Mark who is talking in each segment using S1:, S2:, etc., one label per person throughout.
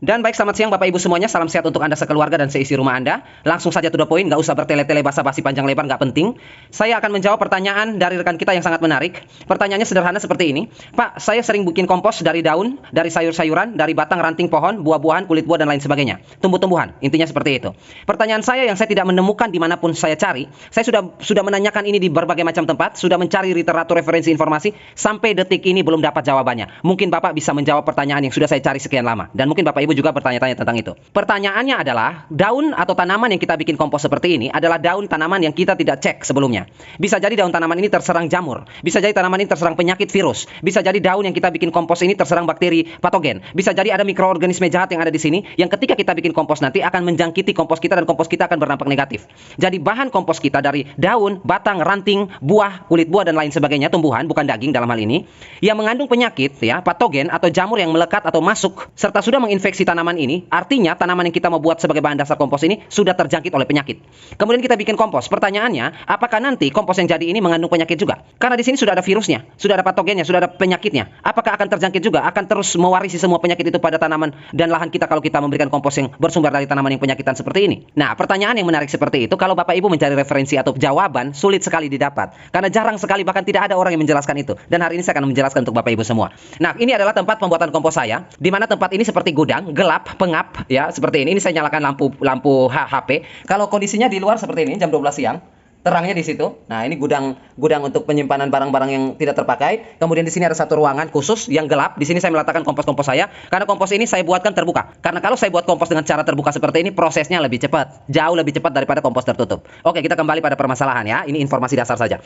S1: Dan baik, selamat siang Bapak Ibu semuanya, salam sehat untuk Anda sekeluarga dan seisi rumah Anda. Langsung saja to the point, nggak usah bertele-tele basa-basi panjang lebar, nggak penting. Saya akan menjawab pertanyaan dari rekan kita yang sangat menarik. Pertanyaannya sederhana seperti ini. Pak, saya sering bikin kompos dari daun, dari sayur-sayuran, dari batang ranting pohon, buah-buahan, kulit buah, dan lain sebagainya. Tumbuh-tumbuhan, intinya seperti itu. Pertanyaan saya yang saya tidak menemukan dimanapun saya cari, saya sudah menanyakan ini di berbagai macam tempat, sudah mencari literatur referensi informasi, sampai detik ini belum dapat jawabannya. Mungkin Bapak bisa menjawab pertanyaan yang sudah saya cari sekian lama. Dan mungkin Bapak Ibu juga bertanya-tanya tentang itu. Pertanyaannya adalah, daun atau tanaman yang kita bikin kompos seperti ini adalah daun tanaman yang kita tidak cek sebelumnya. Bisa jadi daun tanaman ini terserang jamur, bisa jadi tanaman ini terserang penyakit virus, bisa jadi daun yang kita bikin kompos ini terserang bakteri patogen, bisa jadi ada mikroorganisme jahat yang ada di sini yang ketika kita bikin kompos nanti akan menjangkiti kompos kita dan kompos kita akan berdampak negatif. Jadi bahan kompos kita dari daun, batang, ranting, buah, kulit buah dan lain sebagainya, tumbuhan bukan daging dalam hal ini, yang mengandung penyakit ya, patogen atau jamur yang melekat atau masuk serta sudah menginfeksi tanaman ini, artinya tanaman yang kita mau buat sebagai bahan dasar kompos ini sudah terjangkit oleh penyakit. Kemudian kita bikin kompos. Pertanyaannya, apakah nanti kompos yang jadi ini mengandung penyakit juga? Karena di sini sudah ada virusnya, sudah ada patogennya, sudah ada penyakitnya. Apakah akan terjangkit juga? Akan terus mewarisi semua penyakit itu pada tanaman dan lahan kita kalau kita memberikan kompos yang bersumber dari tanaman yang penyakitan seperti ini? Nah, pertanyaan yang menarik seperti itu, kalau Bapak Ibu mencari referensi atau jawaban, sulit sekali didapat. Karena jarang sekali, bahkan tidak ada orang yang menjelaskan itu. Dan hari ini saya akan menjelaskan untuk Bapak Ibu semua. Nah, ini adalah tempat pembuatan kompos saya, di mana tempat ini seperti gudang, gelap, pengap, ya, seperti ini. Ini saya nyalakan lampu HP. Kalau kondisinya di luar seperti ini, jam 12 siang, terangnya di situ. Nah, ini gudang untuk penyimpanan barang-barang yang tidak terpakai. Kemudian di sini ada satu ruangan khusus yang gelap. Di sini saya meletakkan kompos-kompos saya, karena kompos ini saya buatkan terbuka. Karena kalau saya buat kompos dengan cara terbuka seperti ini, prosesnya lebih cepat, jauh lebih cepat daripada kompos tertutup. Oke, kita kembali pada permasalahan ya. Ini informasi dasar saja.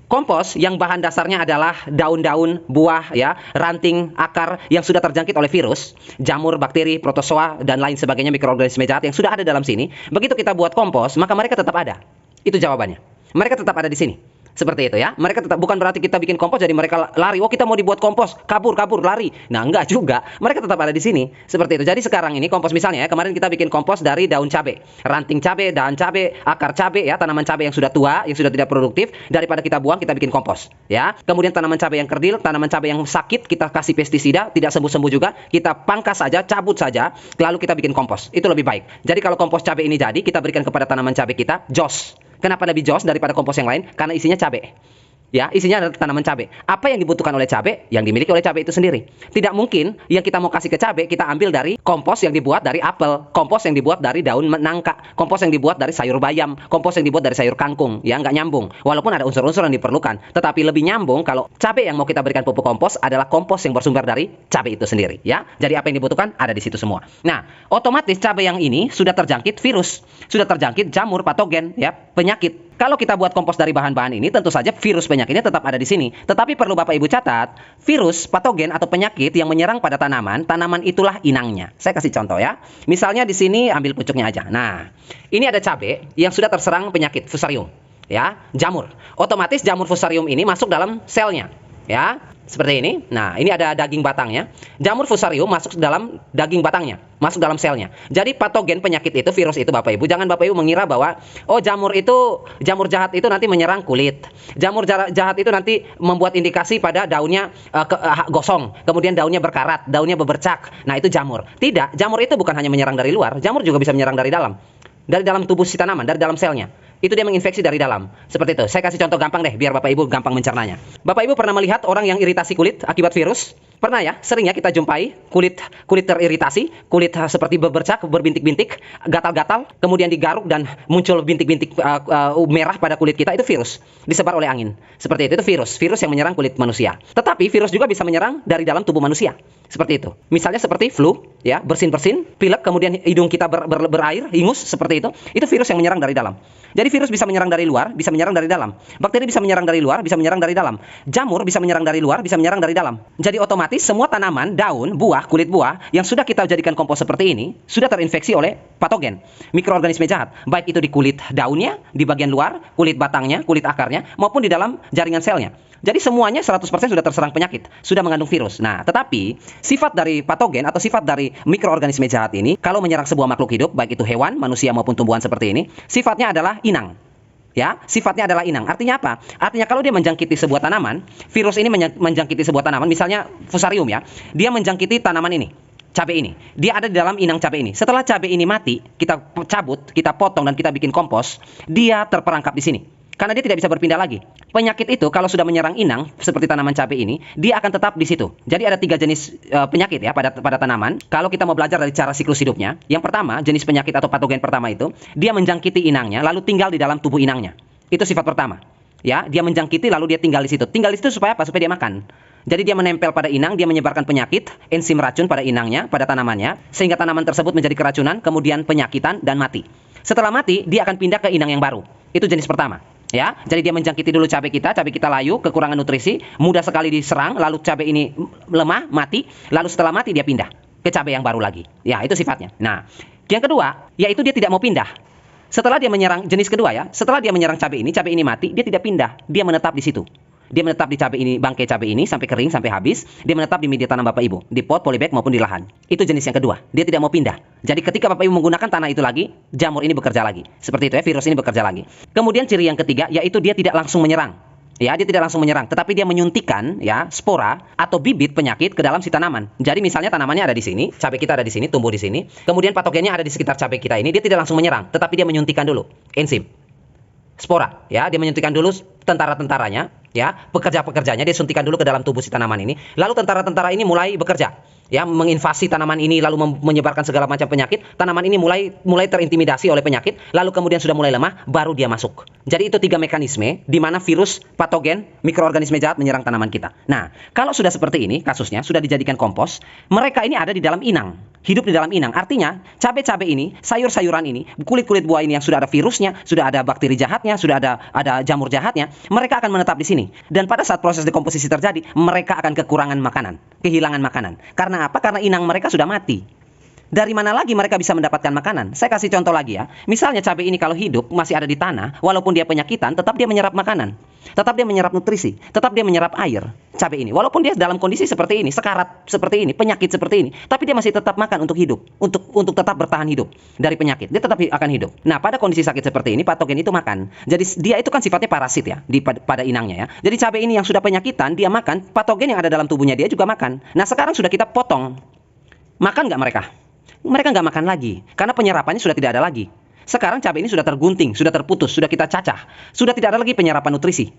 S1: Kompos yang bahan dasarnya adalah daun-daun, buah, ya, ranting, akar yang sudah terjangkit oleh virus, jamur, bakteri, protozoa, dan lain sebagainya, mikroorganisme jahat yang sudah ada dalam sini. Begitu kita buat kompos, maka mereka tetap ada. Itu jawabannya. Mereka tetap ada di sini. Seperti itu ya. Mereka tetap, bukan berarti kita bikin kompos jadi mereka lari. Oh, kita mau dibuat kompos, kabur, lari. Nah, enggak juga. Mereka tetap ada di sini. Seperti itu. Jadi sekarang ini kompos misalnya ya, kemarin kita bikin kompos dari daun cabai, ranting cabai, daun cabai, akar cabai ya, tanaman cabai yang sudah tua, yang sudah tidak produktif, daripada kita buang, kita bikin kompos, ya. Kemudian tanaman cabai yang kerdil, tanaman cabai yang sakit, kita kasih pestisida, tidak sembuh-sembuh juga, kita pangkas saja, cabut saja, lalu kita bikin kompos. Itu lebih baik. Jadi kalau kompos cabai ini jadi, kita berikan kepada tanaman cabai kita, jos. Kenapa lebih jos daripada kompos yang lain? Karena isinya cabai. Ya, isinya adalah tanaman cabai. Apa yang dibutuhkan oleh cabai? Yang dimiliki oleh cabai itu sendiri. Tidak mungkin yang kita mau kasih ke cabai kita ambil dari kompos yang dibuat dari apel, kompos yang dibuat dari daun nangka, kompos yang dibuat dari sayur bayam, kompos yang dibuat dari sayur kangkung. Ya, nggak nyambung. Walaupun ada unsur-unsur yang diperlukan, tetapi lebih nyambung kalau cabai yang mau kita berikan pupuk kompos adalah kompos yang bersumber dari cabai itu sendiri. Ya, jadi apa yang dibutuhkan ada di situ semua. Nah, otomatis cabai yang ini sudah terjangkit virus, sudah terjangkit jamur, patogen, ya, penyakit. Kalau kita buat kompos dari bahan-bahan ini, tentu saja virus penyakitnya tetap ada di sini. Tetapi perlu Bapak Ibu catat, virus, patogen atau penyakit yang menyerang pada tanaman, tanaman itulah inangnya. Saya kasih contoh ya. Misalnya di sini ambil pucuknya aja. Nah, ini ada cabai yang sudah terserang penyakit fusarium, ya, jamur. Otomatis jamur fusarium ini masuk dalam selnya, ya. Seperti ini. Nah, ini ada daging batangnya. Jamur fusarium masuk dalam daging batangnya, masuk dalam selnya. Jadi patogen penyakit itu, virus itu Bapak Ibu, jangan Bapak Ibu mengira bahwa oh jamur jahat itu nanti menyerang kulit. Jamur jahat itu nanti membuat indikasi pada daunnya gosong, kemudian daunnya berkarat, daunnya bebercak. Nah, itu jamur. Tidak, jamur itu bukan hanya menyerang dari luar, jamur juga bisa menyerang dari dalam. Dari dalam tubuh si tanaman, dari dalam selnya. Itu dia menginfeksi dari dalam. Seperti itu. Saya kasih contoh gampang deh, biar Bapak Ibu gampang mencernanya. Bapak Ibu pernah melihat orang yang iritasi kulit akibat virus? Pernah ya? Sering ya kita jumpai kulit teriritasi, kulit seperti bebercak, berbintik-bintik, gatal-gatal, kemudian digaruk dan muncul bintik-bintik merah pada kulit kita. Itu virus, disebar oleh angin. Seperti itu virus yang menyerang kulit manusia. Tetapi virus juga bisa menyerang dari dalam tubuh manusia. Seperti itu. Misalnya seperti flu, ya, bersin-bersin, pilek, kemudian hidung kita berair, ingus, seperti itu. Itu virus yang menyerang dari dalam. Jadi virus bisa menyerang dari luar, bisa menyerang dari dalam. Bakteri bisa menyerang dari luar, bisa menyerang dari dalam. Jamur bisa menyerang dari luar, bisa menyerang dari dalam. Jadi otomatis semua tanaman, daun, buah, kulit buah yang sudah kita jadikan kompos seperti ini sudah terinfeksi oleh patogen, mikroorganisme jahat. Baik itu di kulit daunnya, di bagian luar, kulit batangnya, kulit akarnya, maupun di dalam jaringan selnya. Jadi semuanya 100% sudah terserang penyakit, sudah mengandung virus. Nah, tetapi sifat dari patogen atau sifat dari mikroorganisme jahat ini kalau menyerang sebuah makhluk hidup, baik itu hewan, manusia maupun tumbuhan seperti ini, sifatnya adalah inang. Ya, sifatnya adalah inang. Artinya apa? Artinya kalau dia menjangkiti sebuah tanaman, virus ini menjangkiti sebuah tanaman, misalnya fusarium ya, dia menjangkiti tanaman ini. cabai ini. Dia ada di dalam inang cabai ini. Setelah cabai ini mati, kita cabut, kita potong dan kita bikin kompos, dia terperangkap di sini. Karena dia tidak bisa berpindah lagi. Penyakit itu kalau sudah menyerang inang seperti tanaman cabai ini, dia akan tetap di situ. Jadi ada 3 jenis penyakit ya pada tanaman. Kalau kita mau belajar dari cara siklus hidupnya, yang pertama, jenis penyakit atau patogen pertama itu, dia menjangkiti inangnya lalu tinggal di dalam tubuh inangnya. Itu sifat pertama. Ya, dia menjangkiti lalu dia tinggal di situ. Tinggal di situ supaya apa? Supaya dia makan. Jadi dia menempel pada inang, dia menyebarkan penyakit, enzim racun pada inangnya, pada tanamannya, sehingga tanaman tersebut menjadi keracunan, kemudian penyakitan dan mati. Setelah mati, dia akan pindah ke inang yang baru. Itu jenis pertama. Ya, jadi dia menjangkiti dulu cabai kita layu, kekurangan nutrisi, mudah sekali diserang, lalu cabai ini lemah, mati, lalu setelah mati dia pindah ke cabai yang baru lagi. Ya, itu sifatnya. Nah, yang kedua, yaitu dia tidak mau pindah. Setelah dia menyerang jenis kedua ya, setelah dia menyerang cabai ini mati, dia tidak pindah, dia menetap di situ. Dia menetap di cabai ini, bangkai cabai ini sampai kering, sampai habis. Dia menetap di media tanam Bapak Ibu, di pot, polybag maupun di lahan. Itu jenis yang kedua. Dia tidak mau pindah. Jadi ketika Bapak Ibu menggunakan tanah itu lagi, jamur ini bekerja lagi. Seperti itu ya, virus ini bekerja lagi. Kemudian ciri yang ketiga yaitu dia tidak langsung menyerang. Ya, dia tidak langsung menyerang, tetapi dia menyuntikkan ya spora atau bibit penyakit ke dalam si tanaman. Jadi misalnya tanamannya ada di sini, cabai kita ada di sini, tumbuh di sini. Kemudian patogennya ada di sekitar cabai kita ini, dia tidak langsung menyerang, tetapi dia menyuntikkan dulu enzim spora, ya, dia menyuntikkan dulu tentara-tentaranya, ya, pekerja-pekerjanya dia suntikan dulu ke dalam tubuh si tanaman ini. Lalu tentara-tentara ini mulai bekerja, ya, menginvasi tanaman ini lalu menyebarkan segala macam penyakit. Tanaman ini mulai terintimidasi oleh penyakit, lalu kemudian sudah mulai lemah, baru dia masuk. Jadi itu 3 mekanisme di mana virus, patogen, mikroorganisme jahat menyerang tanaman kita. Nah, kalau sudah seperti ini kasusnya, sudah dijadikan kompos, mereka ini ada di dalam inang, hidup di dalam inang. Artinya, cabai-cabai ini, sayur-sayuran ini, kulit-kulit buah ini yang sudah ada virusnya, sudah ada bakteri jahatnya, sudah ada jamur jahatnya, mereka akan menetap di sini. Dan pada saat proses dekomposisi terjadi, mereka akan kekurangan makanan, kehilangan makanan. Karena apa? Karena inang mereka sudah mati. Dari mana lagi mereka bisa mendapatkan makanan? Saya kasih contoh lagi ya. Misalnya cabai ini kalau hidup masih ada di tanah, walaupun dia penyakitan, tetap dia menyerap makanan. Tetap dia menyerap nutrisi, tetap dia menyerap air. Cabai ini, walaupun dia dalam kondisi seperti ini, sekarat seperti ini, penyakit seperti ini, tapi dia masih tetap makan untuk hidup, untuk tetap bertahan hidup dari penyakit. Dia tetap akan hidup. Nah, pada kondisi sakit seperti ini, patogen itu makan. Jadi dia itu kan sifatnya parasit ya, pada inangnya ya. Jadi cabai ini yang sudah penyakitan, dia makan, patogen yang ada dalam tubuhnya dia juga makan. Nah, sekarang sudah kita potong. Makan nggak mereka? Mereka nggak makan lagi, karena penyerapannya sudah tidak ada lagi. Sekarang cabai ini sudah tergunting, sudah terputus, sudah kita cacah, sudah tidak ada lagi penyerapan nutrisi.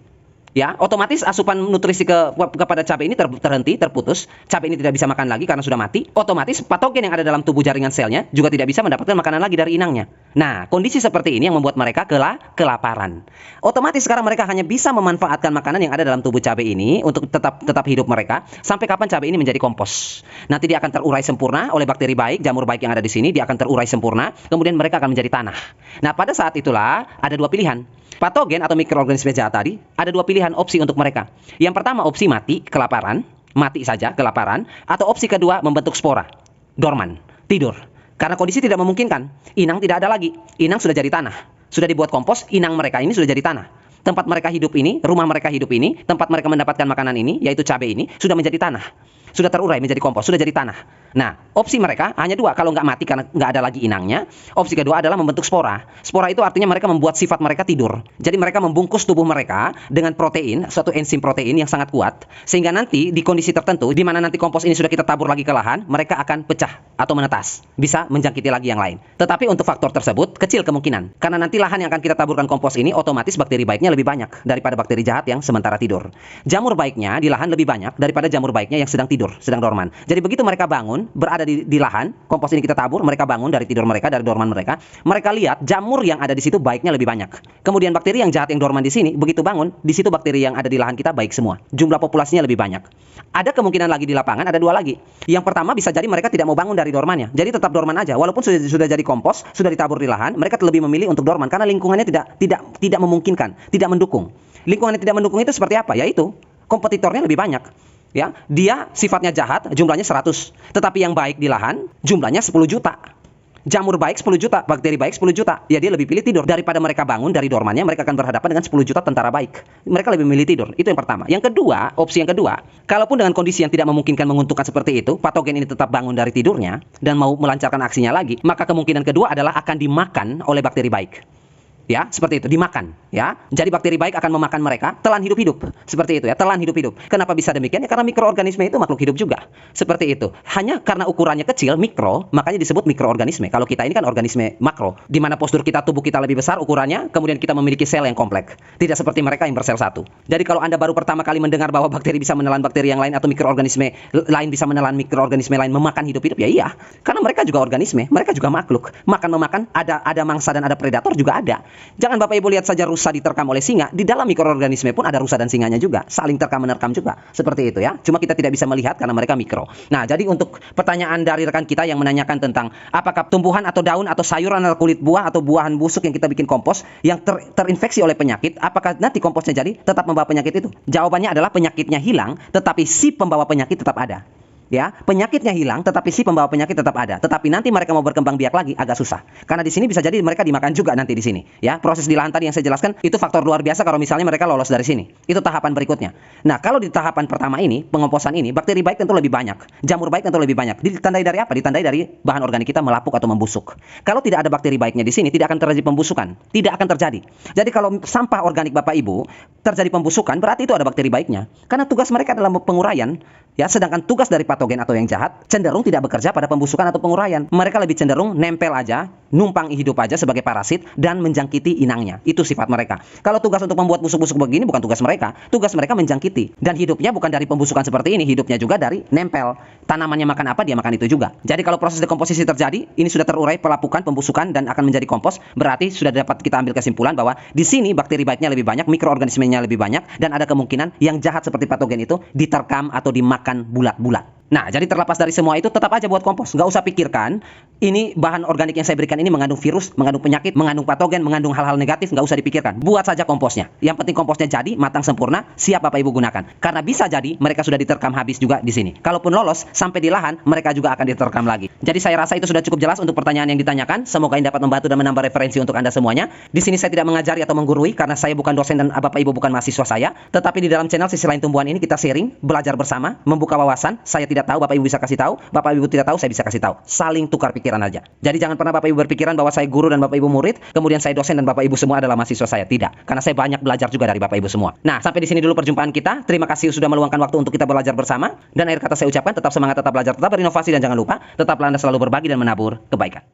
S1: Ya, otomatis asupan nutrisi kepada cabai ini terhenti, terputus. Cabai ini tidak bisa makan lagi karena sudah mati. Otomatis patogen yang ada dalam tubuh jaringan selnya juga tidak bisa mendapatkan makanan lagi dari inangnya. Nah, kondisi seperti ini yang membuat mereka kelaparan. Otomatis sekarang mereka hanya bisa memanfaatkan makanan yang ada dalam tubuh cabai ini untuk tetap hidup mereka sampai kapan cabai ini menjadi kompos. Nanti dia akan terurai sempurna oleh bakteri baik, jamur baik yang ada di sini, dia akan terurai sempurna, kemudian mereka akan menjadi tanah. Nah, pada saat itulah ada 2 pilihan. Patogen atau mikroorganisme jahat tadi, ada 2 pilihan opsi untuk mereka. Yang pertama opsi mati, kelaparan, mati saja, kelaparan. Atau opsi kedua membentuk spora, dorman, tidur. Karena kondisi tidak memungkinkan, inang tidak ada lagi. Inang sudah jadi tanah, sudah dibuat kompos, inang mereka ini sudah jadi tanah. Tempat mereka hidup ini, rumah mereka hidup ini, tempat mereka mendapatkan makanan ini, yaitu cabai ini, sudah menjadi tanah. Sudah terurai menjadi kompos, sudah jadi tanah. Nah, opsi mereka hanya 2. Kalau nggak mati karena nggak ada lagi inangnya, opsi kedua adalah membentuk spora. Spora itu artinya mereka membuat sifat mereka tidur. Jadi mereka membungkus tubuh mereka dengan protein, suatu enzim protein yang sangat kuat, sehingga nanti di kondisi tertentu, di mana nanti kompos ini sudah kita tabur lagi ke lahan, mereka akan pecah atau menetas, bisa menjangkiti lagi yang lain. Tetapi untuk faktor tersebut kecil kemungkinan, karena nanti lahan yang akan kita taburkan kompos ini otomatis bakteri baiknya lebih banyak daripada bakteri jahat yang sementara tidur. Jamur baiknya di lahan lebih banyak daripada jamur baiknya yang sedang tidur, sedang dorman. Jadi begitu mereka bangun, berada di lahan, kompos ini kita tabur, mereka bangun dari tidur mereka, dari dorman mereka, mereka lihat jamur yang ada di situ baiknya lebih banyak. Kemudian bakteri yang jahat yang dorman di sini, begitu bangun, di situ bakteri yang ada di lahan kita baik semua. Jumlah populasinya lebih banyak. Ada kemungkinan lagi di lapangan, ada 2 lagi. Yang pertama bisa jadi mereka tidak mau bangun dari dormannya. Jadi tetap dorman aja. Walaupun sudah jadi kompos, sudah ditabur di lahan, mereka lebih memilih untuk dorman karena lingkungannya tidak memungkinkan, tidak mendukung. Lingkungan yang tidak mendukung itu seperti apa? Yaitu kompetitornya lebih banyak. Ya, dia sifatnya jahat, jumlahnya 100. Tetapi yang baik di lahan, jumlahnya 10 juta. Jamur baik 10 juta, bakteri baik 10 juta. Ya, dia lebih pilih tidur. Daripada mereka bangun dari dormannya, mereka akan berhadapan dengan 10 juta tentara baik. Mereka lebih memilih tidur. Itu yang pertama. Yang kedua, opsi yang kedua, kalaupun dengan kondisi yang tidak memungkinkan menguntungkan seperti itu, patogen ini tetap bangun dari tidurnya dan mau melancarkan aksinya lagi, maka kemungkinan kedua adalah akan dimakan oleh bakteri baik. Ya, seperti itu, dimakan, ya. Jadi bakteri baik akan memakan mereka, telan hidup-hidup. Seperti itu ya, telan hidup-hidup. Kenapa bisa demikian? Ya karena mikroorganisme itu makhluk hidup juga. Seperti itu. Hanya karena ukurannya kecil, mikro, makanya disebut mikroorganisme. Kalau kita ini kan organisme makro, di mana postur kita, tubuh kita lebih besar ukurannya, kemudian kita memiliki sel yang kompleks. Tidak seperti mereka yang bersel satu. Jadi kalau Anda baru pertama kali mendengar bahwa bakteri bisa menelan bakteri yang lain atau mikroorganisme lain bisa menelan mikroorganisme lain memakan hidup-hidup, ya iya. Karena mereka juga organisme, mereka juga makhluk. Makan-memakan, ada mangsa dan ada predator juga ada. Jangan Bapak Ibu lihat saja rusa diterkam oleh singa, di dalam mikroorganisme pun ada rusa dan singanya juga, saling terkam-menerkam juga. Seperti itu ya. Cuma kita tidak bisa melihat karena mereka mikro. Nah, jadi untuk pertanyaan dari rekan kita yang menanyakan tentang apakah tumbuhan atau daun atau sayuran atau kulit buah atau buahan busuk yang kita bikin kompos yang terinfeksi oleh penyakit, apakah nanti komposnya jadi tetap membawa penyakit itu? Jawabannya adalah penyakitnya hilang, tetapi si pembawa penyakit tetap ada. Ya, penyakitnya hilang, tetapi si pembawa penyakit tetap ada. Tetapi nanti mereka mau berkembang biak lagi agak susah. Karena di sini bisa jadi mereka dimakan juga nanti di sini. Ya, proses di lahan tadi yang saya jelaskan itu faktor luar biasa kalau misalnya mereka lolos dari sini. Itu tahapan berikutnya. Nah, kalau di tahapan pertama ini, pengomposan ini, bakteri baik tentu lebih banyak. Jamur baik tentu lebih banyak. Ditandai dari apa? Ditandai dari bahan organik kita melapuk atau membusuk. Kalau tidak ada bakteri baiknya di sini, tidak akan terjadi pembusukan. Tidak akan terjadi. Jadi kalau sampah organik Bapak Ibu terjadi pembusukan, berarti itu ada bakteri baiknya. Karena tugas mereka adalah penguraian. Ya, sedangkan tugas dari patogen atau yang jahat cenderung tidak bekerja pada pembusukan atau penguraian. Mereka lebih cenderung nempel aja, numpang hidup aja sebagai parasit dan menjangkiti inangnya. Itu sifat mereka. Kalau tugas untuk membuat busuk-busuk begini bukan tugas mereka. Tugas mereka menjangkiti. Dan hidupnya bukan dari pembusukan seperti ini, hidupnya juga dari nempel. Tanamannya makan apa, dia makan itu juga. Jadi kalau proses dekomposisi terjadi, ini sudah terurai pelapukan, pembusukan dan akan menjadi kompos, berarti sudah dapat kita ambil kesimpulan bahwa di sini bakteri baiknya lebih banyak, mikroorganismenya lebih banyak dan ada kemungkinan yang jahat seperti patogen itu diterkam atau dimakan bulat-bulat. Nah, jadi terlepas dari semua itu, tetap aja buat kompos. Nggak usah pikirkan, ini bahan organik yang saya berikan ini mengandung virus, mengandung penyakit, mengandung patogen, mengandung hal-hal negatif, nggak usah dipikirkan. Buat saja komposnya. Yang penting komposnya jadi, matang sempurna, siap Bapak Ibu gunakan. Karena bisa jadi, mereka sudah diterkam habis juga di sini. Kalaupun lolos, sampai di lahan, mereka juga akan diterkam lagi. Jadi saya rasa itu sudah cukup jelas untuk pertanyaan yang ditanyakan. Semoga ini dapat membantu dan menambah referensi untuk Anda semuanya. Di sini saya tidak mengajari atau menggurui, karena saya bukan dosen dan Bapak Ibu bukan mahasiswa saya. Tetapi di dalam channel Sisi Lain Tumbuhan ini kita sharing, belajar bersama, membuka wawasan. Saya tidak tahu, Bapak Ibu bisa kasih tahu, Bapak Ibu tidak tahu, saya bisa kasih tahu. Saling tukar pikiran aja. Jadi jangan pernah Bapak Ibu berpikiran bahwa saya guru dan Bapak Ibu murid, kemudian saya dosen dan Bapak Ibu semua adalah mahasiswa saya. Tidak, karena saya banyak belajar juga dari Bapak Ibu semua. Nah, sampai di sini dulu perjumpaan kita. Terima kasih sudah meluangkan waktu untuk kita belajar bersama. Dan akhir kata saya ucapkan, tetap semangat, tetap belajar, tetap berinovasi dan jangan lupa, tetaplah Anda selalu berbagi dan menabur kebaikan.